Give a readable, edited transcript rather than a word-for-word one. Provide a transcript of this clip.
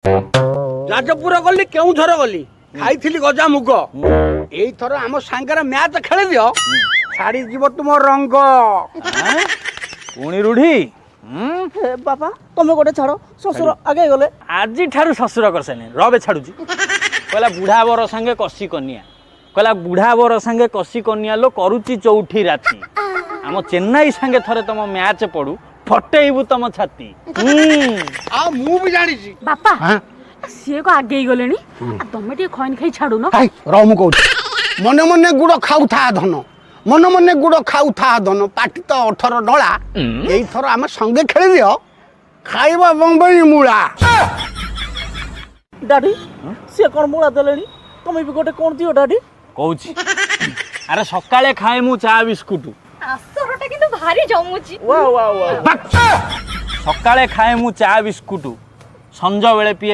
राजपुर गली केउझर गली खाई गजा मुग एई थर आम सांगरे मैच खेल दियो छाड़ी जीव तुम रंग पुणी रूढ़ी बापा तुम गोटे छाड़ ससुर आगे गले आज ठारू ससुर कर सारे रबे छाड़ुची कहला बुढ़ा बर संगे कसी कनिया कहला बुढ़ा बर संगे कसी कनिया लो करुची चौठी राती आम चेन्नई संगे थरे तुम मैच पड़ू फटेबू तुम छाती आ मु भी जानी छी बापा सी को आगे गले तुम टे खैन खाई छाड़ू न रह कहूँ मने मने गुड़ खाऊ था धन मन मने गुड़ खाऊ था धन पाटी तो 18 डला यही थर आम संगे खेल दियो खाइबा बम्बई मूला डाडी सी कौन मूला देले तुम भी गोटे कौन दियो डाडी कहूची अरे सकाळे खाए मु चा बिस्कुट आसरटा किंतु भारी जमुची वाह वाह वाह सकाळे खाए मु चा बिस्कुट संज बेले पिए